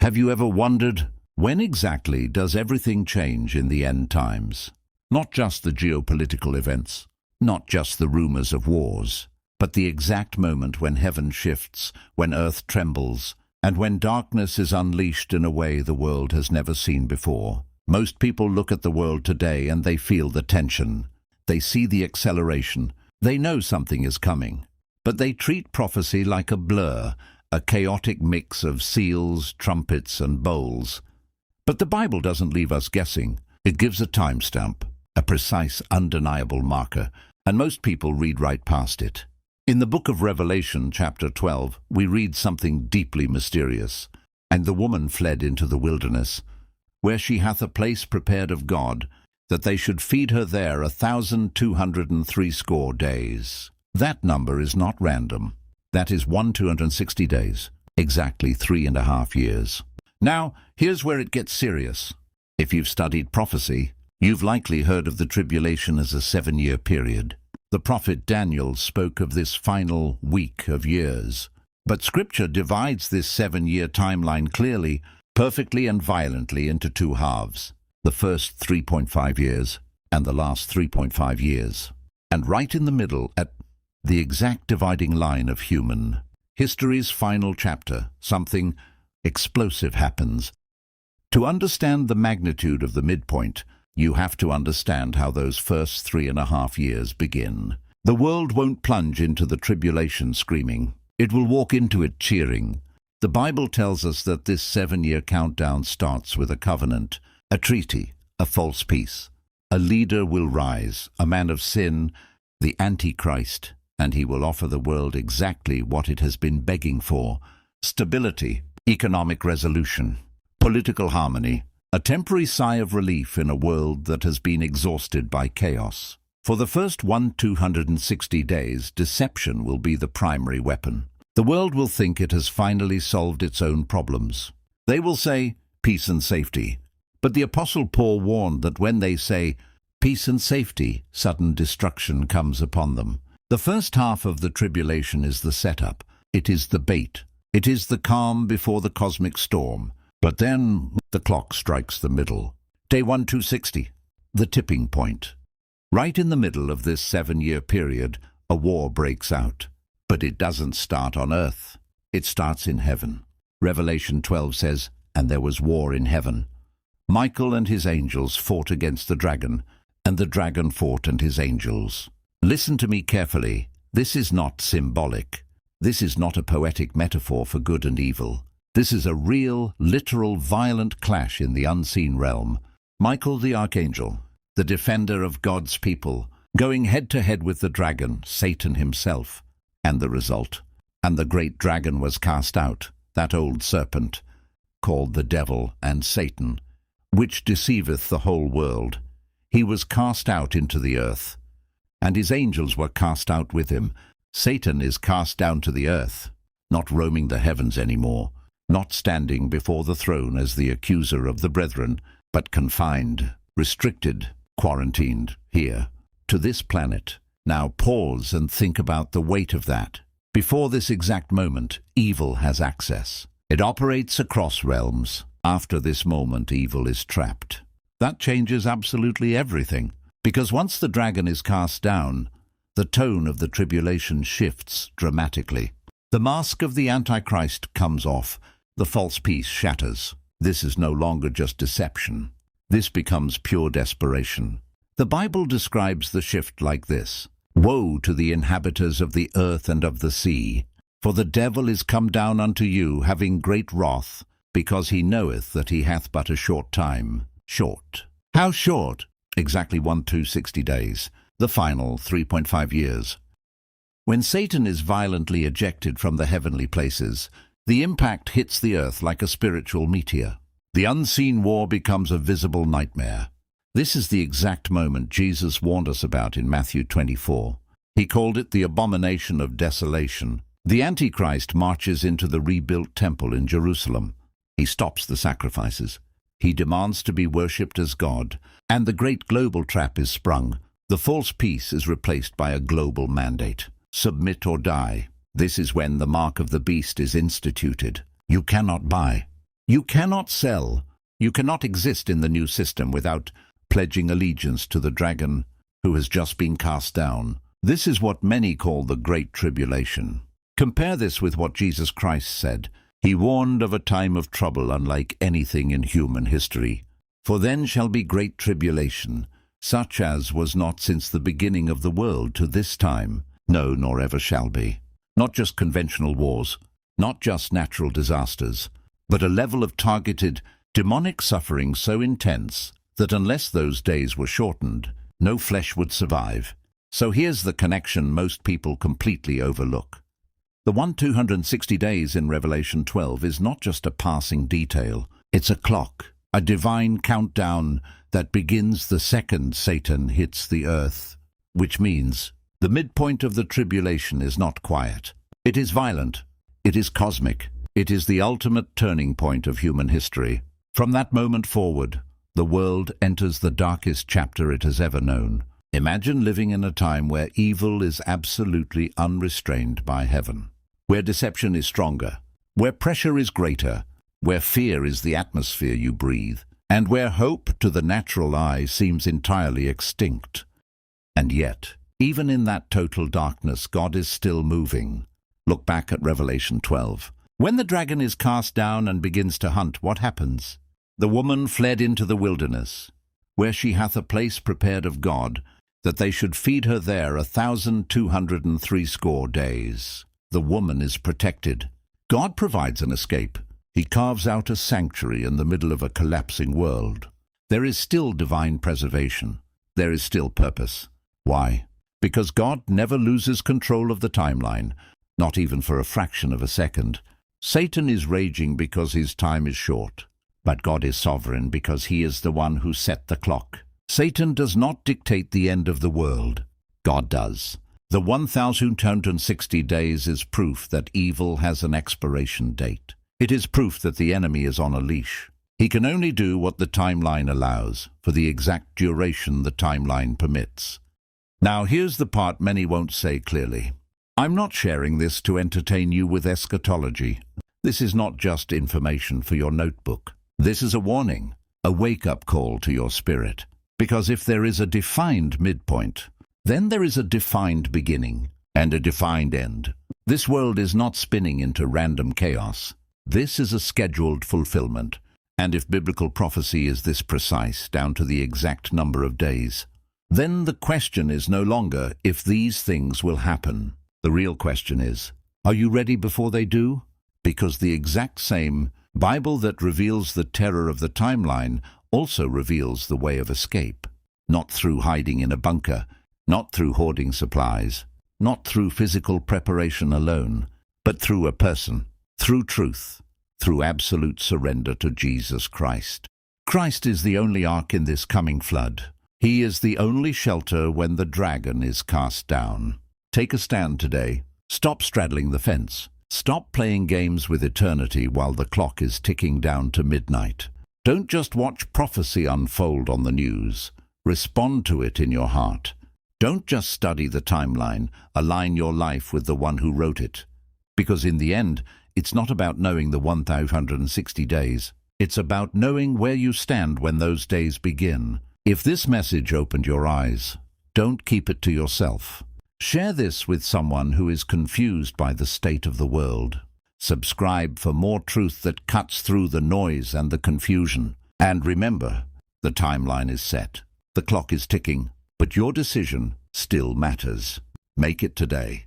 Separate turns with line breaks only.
Have you ever wondered, when exactly does everything change in the end times? Not just the geopolitical events, not just the rumors of wars, but the exact moment when heaven shifts, when earth trembles, and when darkness is unleashed in a way the world has never seen before. Most people look at the world today and they feel the tension. They see the acceleration. They know something is coming. But they treat prophecy like a blur, a chaotic mix of seals, trumpets, and bowls. But the Bible doesn't leave us guessing. It gives a timestamp, a precise, undeniable marker, and most people read right past it. In the book of Revelation, chapter 12, we read something deeply mysterious. And the woman fled into the wilderness, where she hath a place prepared of God, that they should feed her there 1,260 days. That number is not random. That is 1,260 days, exactly 3.5 years. Now, here's where it gets serious. If you've studied prophecy, you've likely heard of the tribulation as a 7-year period. The prophet Daniel spoke of this final week of years. But Scripture divides this 7-year timeline clearly, perfectly and violently into 2 halves. The first 3.5 years and the last 3.5 years. And right in the middle, at the exact dividing line of human history's final chapter, something explosive happens. To understand the magnitude of the midpoint, you have to understand how those first 3.5 years begin. The world won't plunge into the tribulation screaming. It will walk into it cheering. The Bible tells us that this 7-year countdown starts with a covenant, a treaty, a false peace. A leader will rise, a man of sin, the Antichrist, and he will offer the world exactly what it has been begging for: stability, economic resolution, political harmony, a temporary sigh of relief in a world that has been exhausted by chaos. For the first 1,260 days, deception will be the primary weapon. The world will think it has finally solved its own problems. They will say, peace and safety. But the Apostle Paul warned that when they say, peace and safety, sudden destruction comes upon them. The first half of the tribulation is the setup. It is the bait. It is the calm before the cosmic storm. But then the clock strikes the middle. Day 1260, the tipping point. Right in the middle of this 7-year period, a war breaks out. But it doesn't start on earth. It starts in heaven. Revelation 12 says, and there was war in heaven. Michael and his angels fought against the dragon, and the dragon fought and his angels. Listen to me carefully. This is not symbolic. This is not a poetic metaphor for good and evil. This is a real, literal, violent clash in the unseen realm. Michael the archangel, the defender of God's people, going head-to-head with the dragon, Satan himself. And the result. And the great dragon was cast out, that old serpent, called the devil and Satan, which deceiveth the whole world. He was cast out into the earth, and his angels were cast out with him. Satan is cast down to the earth, not roaming the heavens anymore, not standing before the throne as the accuser of the brethren, but confined, restricted, quarantined here, to this planet. Now pause and think about the weight of that. Before this exact moment, evil has access. It operates across realms. After this moment, evil is trapped. That changes absolutely everything, because once the dragon is cast down, the tone of the tribulation shifts dramatically. The mask of the Antichrist comes off. The false peace shatters. This is no longer just deception. This becomes pure desperation. The Bible describes the shift like this. Woe to the inhabitants of the earth and of the sea! For the devil is come down unto you, having great wrath, because he knoweth that he hath but a short time. Short. How short? Exactly 1,260 days. The final 3.5 years. When Satan is violently ejected from the heavenly places, the impact hits the earth like a spiritual meteor. The unseen war becomes a visible nightmare. This is the exact moment Jesus warned us about in Matthew 24. He called it the abomination of desolation. The Antichrist marches into the rebuilt temple in Jerusalem. He stops the sacrifices. He demands to be worshipped as God, and the great global trap is sprung. The false peace is replaced by a global mandate. Submit or die. This is when the mark of the beast is instituted. You cannot buy. You cannot sell. You cannot exist in the new system without pledging allegiance to the dragon who has just been cast down. This is what many call the Great Tribulation. Compare this with what Jesus Christ said. He warned of a time of trouble unlike anything in human history. For then shall be great tribulation, such as was not since the beginning of the world to this time, no, nor ever shall be. Not just conventional wars, not just natural disasters, but a level of targeted, demonic suffering so intense that unless those days were shortened, no flesh would survive. So here's the connection most people completely overlook. The 260 days in Revelation 12 is not just a passing detail, it's a clock, a divine countdown that begins the second Satan hits the earth, which means the midpoint of the tribulation is not quiet. It is violent. It is cosmic. It is the ultimate turning point of human history. From that moment forward, the world enters the darkest chapter it has ever known. Imagine living in a time where evil is absolutely unrestrained by heaven, where deception is stronger, where pressure is greater, where fear is the atmosphere you breathe, and where hope to the natural eye seems entirely extinct. And yet, even in that total darkness, God is still moving. Look back at Revelation 12. When the dragon is cast down and begins to hunt, what happens? The woman fled into the wilderness, where she hath a place prepared of God, that they should feed her there 1,260 days. The woman is protected. God provides an escape. He carves out a sanctuary in the middle of a collapsing world. There is still divine preservation. There is still purpose. Why? Because God never loses control of the timeline, not even for a fraction of a second. Satan is raging because his time is short, but God is sovereign because he is the one who set the clock. Satan does not dictate the end of the world. God does. The 1,260 days is proof that evil has an expiration date. It is proof that the enemy is on a leash. He can only do what the timeline allows, for the exact duration the timeline permits. Now here's the part many won't say clearly. I'm not sharing this to entertain you with eschatology. This is not just information for your notebook. This is a warning, a wake-up call to your spirit. Because if there is a defined midpoint, then there is a defined beginning and a defined end. This world is not spinning into random chaos. This is a scheduled fulfillment. And if biblical prophecy is this precise, down to the exact number of days, then the question is no longer if these things will happen. The real question is, are you ready before they do? Because the exact same Bible that reveals the terror of the timeline also reveals the way of escape. Not through hiding in a bunker, not through hoarding supplies, not through physical preparation alone, but through a person, through truth, through absolute surrender to Jesus Christ. Christ is the only ark in this coming flood. He is the only shelter when the dragon is cast down. Take a stand today. Stop straddling the fence. Stop playing games with eternity while the clock is ticking down to midnight. Don't just watch prophecy unfold on the news. Respond to it in your heart. Don't just study the timeline. Align your life with the one who wrote it. Because in the end, it's not about knowing the 1,260 days. It's about knowing where you stand when those days begin. If this message opened your eyes, don't keep it to yourself. Share this with someone who is confused by the state of the world. Subscribe for more truth that cuts through the noise and the confusion. And remember, the timeline is set. The clock is ticking, but your decision still matters. Make it today.